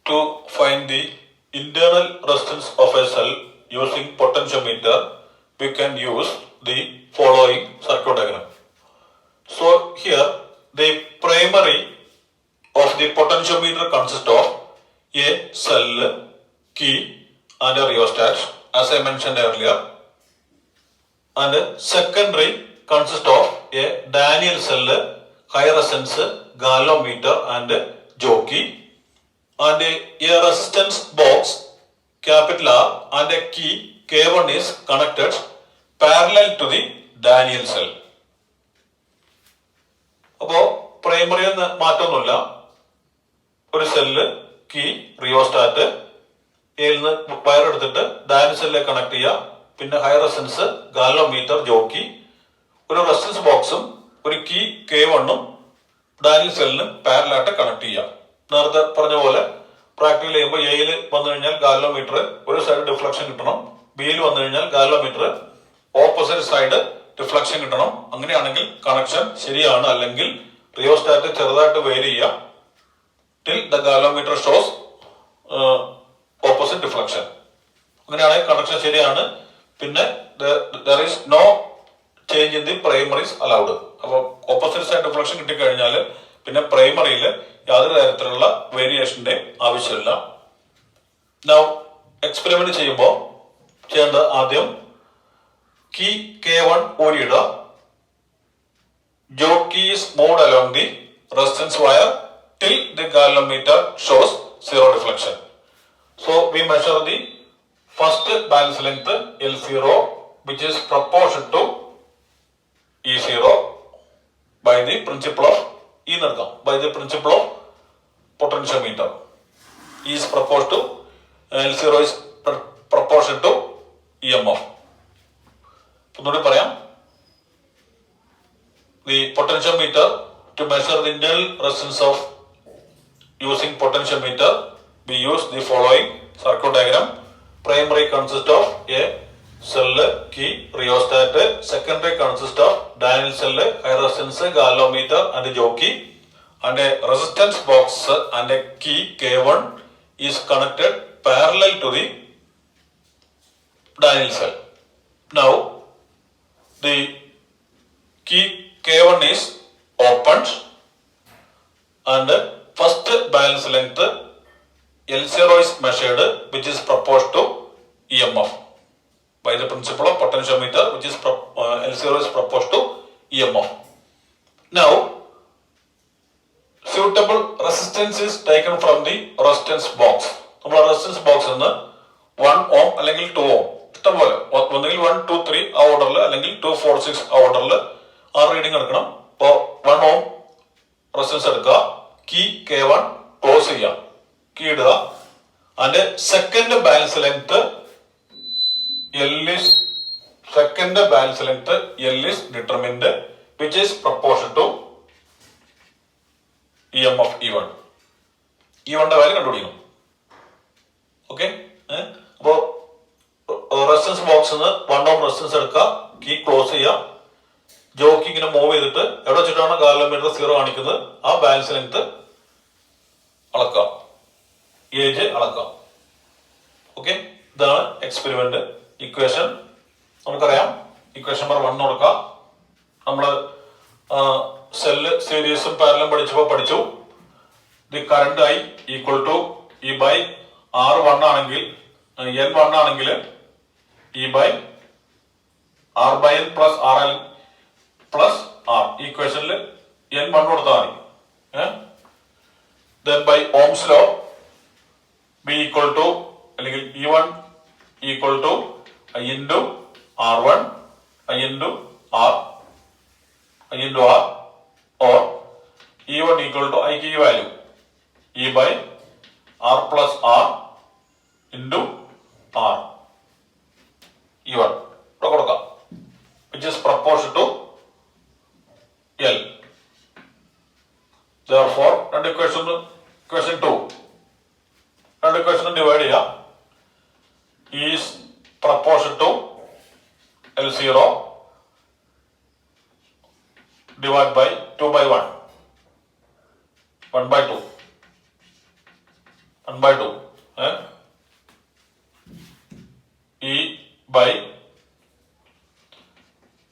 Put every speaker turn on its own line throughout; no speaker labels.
To find the internal resistance of a cell using potentiometer, we can use the following circuit diagram. So here the primary of the potentiometer consists of a cell, key and a rheostat, as I mentioned earlier, and secondary consists of a Daniell cell, high resistance, galvanometer and jockey, and a resistance box capital R and a key K1 is connected parallel to the Daniell cell. അപ്പോൾ primary മാറ്റമൊന്നുമില്ല. ഒരു cell, key, rheostat, എയിൽ നിന്ന് wire എടുത്തിട്ട് Daniel സെല്ലിലേക്ക് connect ചെയ്യുക. പിന്നെ high resistance, galvanometer, jockey, ഒരു resistance ബോക്സും ഒരു കീ K1 ഡാനിയൽ സെല്ലിന് പാരലായിട്ട് കണക്ട് ചെയ്യുക. നേരത്തെ പറഞ്ഞ പോലെ പ്രാക്ടിക്കൽ ചെയ്യുമ്പോൾ എയിൽ വന്നു കഴിഞ്ഞാൽ ഗാൽവനോമീറ്റർ ഒരു സൈഡ് ഡിഫ്ലക്ഷൻ കിട്ടണം, ബിയിൽ വന്നു കഴിഞ്ഞാൽ ഗാൽവനോമീറ്റർ ഓപ്പോസിറ്റ് സൈഡ് ഡിഫ്ലക്ഷൻ കിട്ടണം. അങ്ങനെയാണെങ്കിൽ കണക്ഷൻ ശരിയാണ്. അല്ലെങ്കിൽ റിയോസ്റ്റാറ്റ് ചെറുതായിട്ട് വേരി ചെയ്യുക till the galvanometer shows opposite deflection. അങ്ങനെയാണെങ്കിൽ കണക്ഷൻ ശരിയാണ്. പിന്നെ there is no change in the primaries allowed. അപ്പൊ ഓപ്പോസിറ്റ് സൈഡ് ഡിഫ്ലക്ഷൻ കിട്ടിക്കഴിഞ്ഞാൽ പിന്നെ പ്രൈമറിയിൽ യാതൊരു തരത്തിലുള്ള വേരിയേഷന്റെ ആവശ്യമില്ല. നൗ എക്സ്പെരിമെന്റ് ചെയ്യുമ്പോൾ ചെയ്യേണ്ടത് ആദ്യം കീ K1 ഊരിയിടുക. Jockey is moved along the resistance wire till the galvanometer shows zero deflection. So we measure the first balance length L0 which is proportional to E0 by the principle of by the principle of potentiometer. E is proportional to L0 is proportional to EMF. ഒന്നുകൂടി പറയാം. The potentiometer, to measure the internal resistance of using potentiometer, we use the following circuit diagram. Primary consists of a cell, key, rheostat. Secondary consists of Daniell cell, high resistance, galvanometer and jockey, and a resistance box and a key K1 is connected parallel to the Daniell cell. Now the key K1 is opened and first balance length L0 is measured, which is proportional to EMF by the principle of potentiometer, which is L0 is proportional to EMF. Now suitable resistance is taken from the resistance box. നമ്മൾ resistance ബോക്സിൽ നിന്ന് 1 ohm അല്ലെങ്കിൽ 2 ohm ഇഷ്ടംപോലെ, ഒന്നുകിൽ 1, 2, 3 ആ ഓർഡറിൽ അല്ലെങ്കിൽ 2, 4, 6 ആ ഓർഡറിൽ ആ റീഡിംഗ് എടുക്കണം. ഇപ്പോൾ 1 ohm റെസിസ്റ്റൻസ് എടുക്കുക, കീ K1 ക്ലോസ് ചെയ്യുക, കീ ഇടുക. അതിന്റെ second balance length L is determined which is proportional to EMF E1. E1 value കണ്ടുപിടിക്കണം. ഓക്കെ, അപ്പോ റെസിസ്റ്റൻസ് ബോക്സിൽ നിന്ന് 1 ohm റെസിസ്റ്റൻസ് എടുക്കുക, കീ ക്ലോസ് ചെയ്യുക, ജോക്കി ഇങ്ങനെ മൂവ് ചെയ്തിട്ട് എവിടെ വെച്ചിട്ടാണ് ഗാൽവനോമീറ്റർ 0 കാണിക്കുന്നത് ആ ബാലൻസ് ലെങ്ത് അളക്കുക, ഏജ് അളക്കാം. ഓക്കെ, ഇതാണ് എക്സ്പെരിമെന്റ്. ഇക്വേഷൻ നമുക്കറിയാം. ഇക്വേഷൻ നമ്പർ 1 കൊടുക്കാം. നമ്മള് സെല്ല് സീരീസും പാരലലും പഠിച്ചു. The current I equal to E by R1 ആണെങ്കിൽ N1 ആണെങ്കിൽ E by R by N plus RL plus R. ഇക്വേഷനിൽ N1 കൊടുത്താൽ മതി. Then by Ohm's law B equal to അല്ലെങ്കിൽ E1 equal to I into R1 I into R or E1 equal to I key value E by R plus R into R E1 കൊടുക്കാം, which is proportional to L. Therefore equation 2 രണ്ട് equation divide ചെയ്യാം. is proportional to L0 divided by 2 by 1 by 2 1/2 E by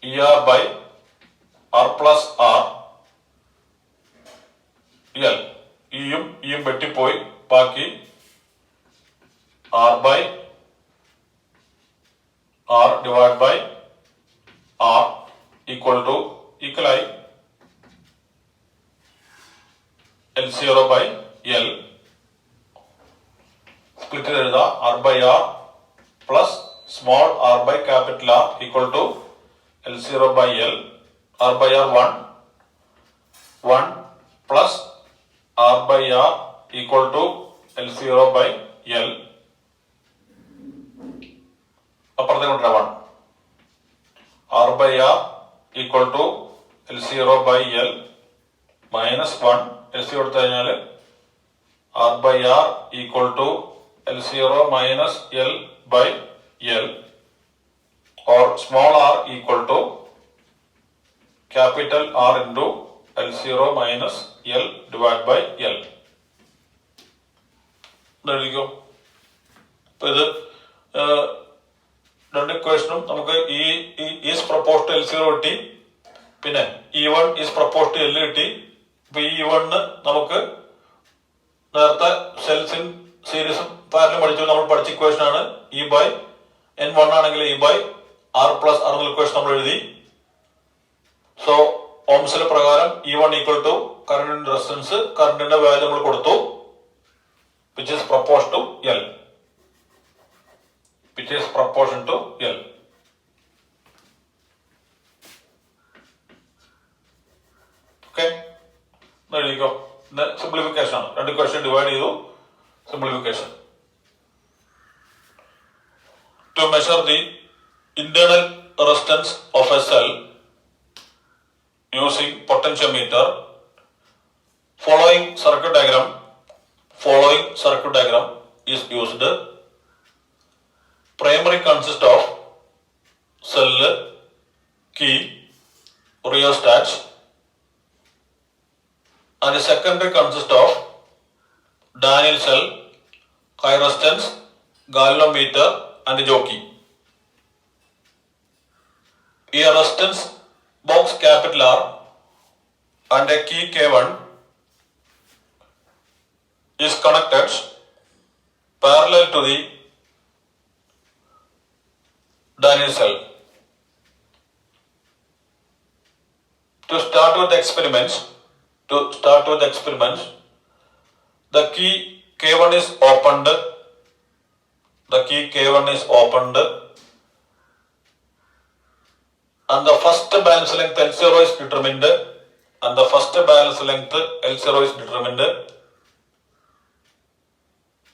ER by R plus R L. ഇയും വെട്ടിപ്പോയി, ബാക്കി R by R divided by R ഈക്വലായി L0 by L. Split എഴുതാം. R by R plus small r by capital R equal to L0 by L. R by R 1 plus R by R equal to L0 by L. അപ്പുറത്തെ കൊണ്ടുവരാം 1. R by R equal to L0 by L minus 1. L0 എടുത്തു കഴിഞ്ഞാൽ R by R equal to L0 minus L by L, or small r equal to capital R into L0 minus L divided by L. എഴുതിക്കോ. അപ്പൊ ഇത് രണ്ട് ഇക്വേഷനും നമുക്ക് is propose to L0 കിട്ടി, പിന്നെ E1 is propose to L കിട്ടി. ഇപ്പൊ E1 നമുക്ക് നേരത്തെ സെൽസ് ഇൻ സീരീസും പാരലും പഠിച്ചു, നമ്മൾ പഠിച്ച ഇക്വേഷൻ ആണ്. E by N1 ആണെങ്കിൽ E by R plus R എന്ന ഇക്വേഷൻ നമ്മൾ എഴുതി. സോ ഓംസിലെ പ്രകാരം E1 equal to current resistance, കറന്റിന്റെ വാല്യൂ നമ്മൾ കൊടുത്തു, which is proportion to L. Which is proportion to L. Okay? എഴുതിക്കോ. സിംപ്ലിഫിക്കേഷൻ ആണ്. രണ്ട് ഇക്വേഷൻ ഡിവൈഡ് ചെയ്തു. Simplification. To measure the internal resistance of a cell using potentiometer, following circuit diagram is used. Primary consists of cell, key, rheostat, and the secondary consists of Daniell cell, high resistance, galvanometer and jockey. A resistance box capital R and a key K1 is connected parallel to the Daniell cell. To start with the experiments, the key K1 is opened. And the first balance length L0 is determined.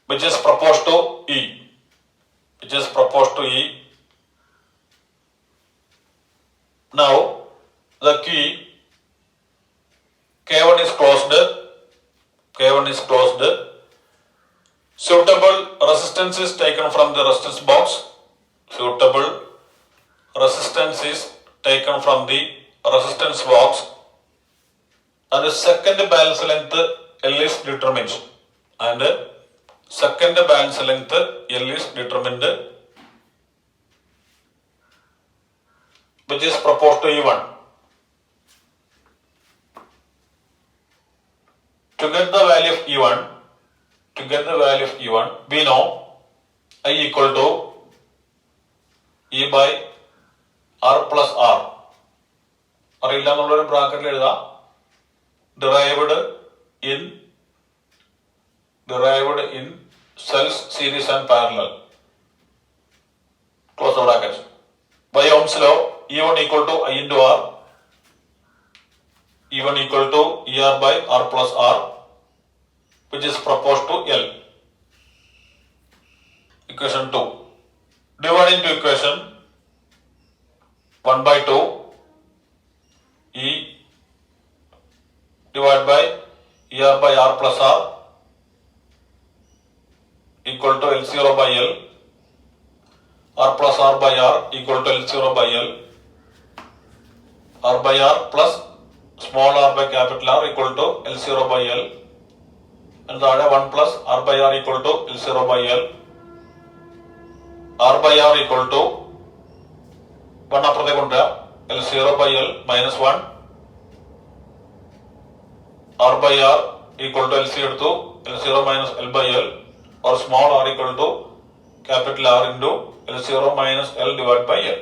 Which is proposed to E. Now the key K1 is closed. Suitable resistance is taken from the resistance box. And the second balance length L is determined. Which is proposed to E1. To get the value of E1, we know I equal to E by R plus R. അറിയില്ല എന്നുള്ളൊരു ബ്രാക്കറ്റിൽ എഴുതാം. derived in cells series and parallel. Close the bracket. By Ohm's law, E1 equal to I into R. E1 equal to ER by R plus R, which is proposed to L. Equation 2. Dividing to equation 1/2 E divided by ER by R plus R equal to L0 by L. R plus R by R equal to L0 by L. R by R plus small r by capital R equal to L0 by L. അതിന് താഴെ 1 plus R by R equal to L zero by L. R by R equal to 1 അപ്പുറത്തേക്ക് കൊണ്ടുവരാം. L zero by L minus 1. R by R equal to L C എടുത്തു. L zero minus L by L or small r equal to capital R into L0 minus L divided by L.